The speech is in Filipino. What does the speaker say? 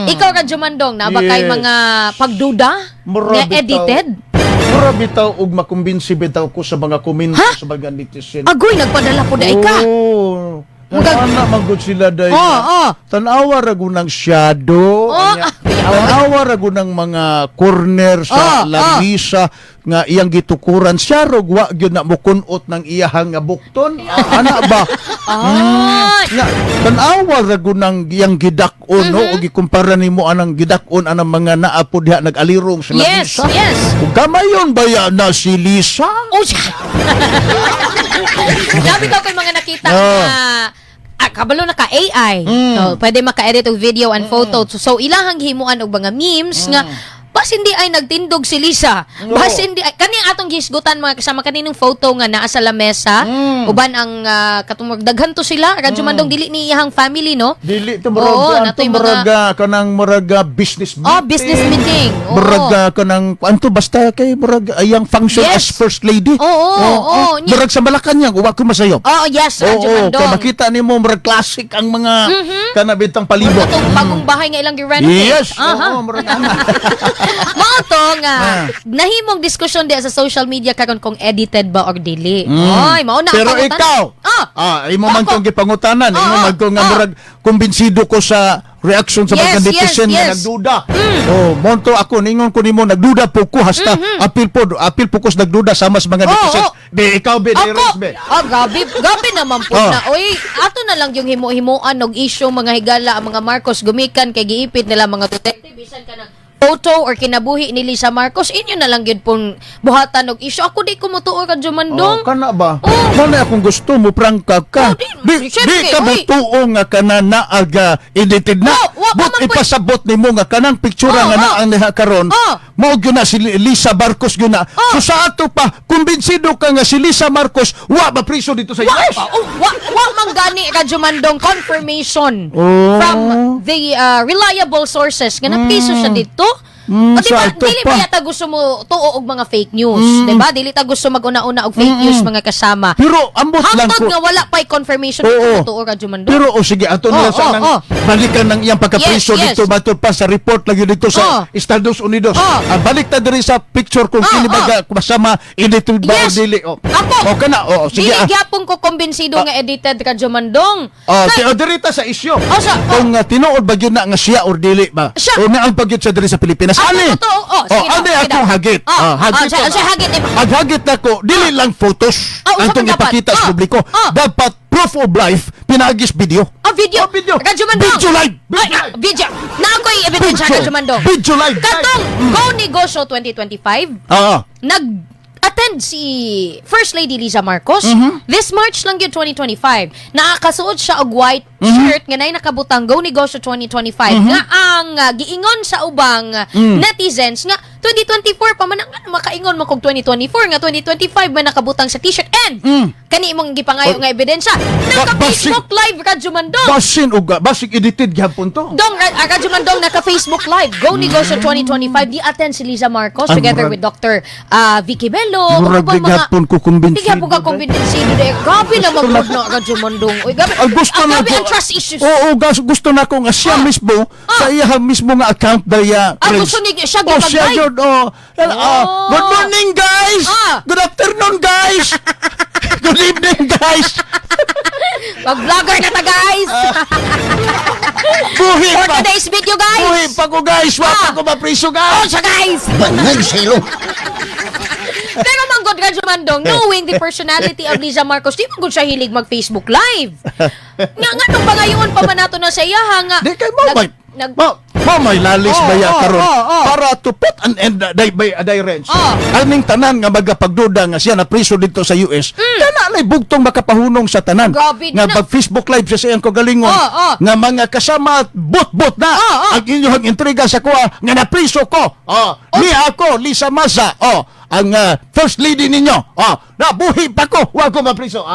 Ikaw ka Jumandong, na ba kay Yes. mga pagduda nga Mura edited? Mura bitaw og makumbinsi bitaw ko sa mga komento sa mga netizen. Agoy, nagpadala po dai ka. Oo. Mugag- Ana magud sila day. Oo. Tanawa ra gunang shadow. Oh, Tanawa ra gunang mga corner sa lamisa nga iyang gitukuran siya rog wa gyud na mukunot ng iyahang nga bukton. Ana ba? Nga tanawa ra gunang iyang gidakon no og ikumpara nimo anang gidakon anang mga naa po diha nag-alirong sa Yes, lamisa. yes. Ug gamayon ba ya na si Lisa? Oh, Grabe daw kay mga nakita Oh. na kabalo na ka AI. So, pwede maka-edit og video and photo. So ilahang himuan og mga memes nga bas hindi ay nagtindog si Lisa. Bas hindi ay kani atong gisgutan mga kasama kaninong photo nga naa sa lamesa. Uban ang katong daghan to sila. Radyo Mandong dili ni iyang family no. Dili to Oo, muraga natoy anto mga- muraga kanang muraga business meeting. Oh, business meeting. Oo. Muraga kanang anto basta kay muraga ayang function Yes. as first lady. Oo. Murag sa Malacanang wa ko masayop. Oh, yes, Radyo Oo, Mandong. kay makita nimo murag classic ang mga kanabitang palibot. Itong bagong bahay nga ilang gi-renovate. Yes. Aha. Oo, murag ana. Mao to nga nahimong diskusyon di sa social media karon kung edited ba or dili. Ay, mao na ang Pero pangutan. ikaw, imo man Ako. kong gipangutanan, imo man kong nga murag kumbinsido ko sa reaction sa mga Yes, netizen yes, nga yes. nagduda. Oh, monto ako ningon ko nimo nagduda po ko hasta apil po ko sa nagduda sama sa mga netizen. Di ikaw be, di Ako, be. gabi naman po na. Oy, ato na lang yung himo-himuan og issue mga higala ang mga Marcos gumikan kay giipit nila mga Duterte bisan ka ng photo or kinabuhi ni Lisa Marcos inyo na lang gyud pong buhatan og issue. Ako di ko motuo ka Jumandong. Oh, kana ba? Oh. Mana akong gusto mo prangka ka. Oh, di, syempre, ka oy. butuo nga kana naaga edited na. Oh, wa pa But man po- ipasabot nimo nga kanang pictura nga naang niha karon. Oh. Mao gyud na si Lisa Marcos gyud na. So sa ato pa kumbinsido ka nga si Lisa Marcos wa ba priso dito sa US? Wa man gani ka Jumandong confirmation Oh. from the reliable sources nga napiso siya dito. O diba, sa ato dili pa. ba yata gusto mo tuo og mga fake news, diba? Dili ta gusto mag-una-una og fake news mga kasama. Pero ambot lang Hangtod ko. nga wala pa'y confirmation Oo. dito tuo ka Jumandong. Pero sige ato na Oh, sa oh, nang oh. balikan ng iyang pagkapriso Yes, yes. dito batud pa sa report lagi dito sa Estados Unidos. Oh. Balik ta diri sa picture kung kini baga masama edited ba o Yes. dili. Oh. Ako. O kana sige. Dili gyapon ko kumbinsido nga edited ka Jumandong. O diri ta sa isyu. Kung Kung tinuod ba gyud na nga siya or dili ba? Siya. O naang pagyud sa diri sa Pilipinas. Ani? Ani akong hagit. Hagit. Siya hagit. Hagit na ko, dili lang photos Oh, ang usa pa dapat. ipakita sa publiko. Dapat proof of life, pinagis video. Video. Video. Ka Jumandong. Video live. Video. Na ako'y ebidensya ka Jumandong. Video live. Katong Go Negosyo 2025, nag-attend si First Lady Lisa Marcos. This March lang yun, 2025. Nakakasuot siya og white shirt nga nay nakabutang Go Negosyo 2025 nga ang giingon sa ubang netizens nga 2024 pa man ang makaingon mo kog 2024 nga 2025 man nakabutang sa t-shirt and kani imong gipangayo nga ebidensya naka Facebook live ka Jumandong. Basin uga, basig edited gyapon to. Dong, Radyo Mandong, naka-Facebook Live. Go Negosyo 2025. Di-attend si Lisa Marcos Ang together murag- with Dr. Vicky Bello. Murag Ano ba gyapon ko kumbinsido. Di gyapon ka kumbinsido. Grabe na mag-vlog na Radyo Mandong. Uy, grabe. Ang gusto na Grabe ko. ang trust issues. Oo, gusto na ko nga siya mismo sa iya mismo nga account daya. Gusto ni siya Oh, siya gipag-live. yun, good morning, guys! Good afternoon, guys! Good evening, guys! Mag-vlogger na ta, guys. Buhi For pa! today's video, Buhi guys. pa ko, guys! Wapa ko mapriso, Oh, guys! siya, guys. Bangag silo. Pero manggod Radyo Mandong, knowing the personality of Lisa Marcos, di manggod siya hilig mag-Facebook Live. Nga nung pangayon pa man nato na sa iya, nga. Di kay mo may lalis Oh, ba ya oh, karon oh, oh. para to put an end by a direct. Oh. Aning tanan nga magapagduda nga siya na priso dito sa US. Kana lay bugtong makapahunong sa tanan. Grabe Nga na. pag Facebook live sa siyang kagalingon Oh. nga mga kasama bot na ang inyong intriga sa kuha nga napriso ko. Ni ako Lisa Masa. Ang first lady ninyo. Nabuhi pa ko. Wa ko mapriso.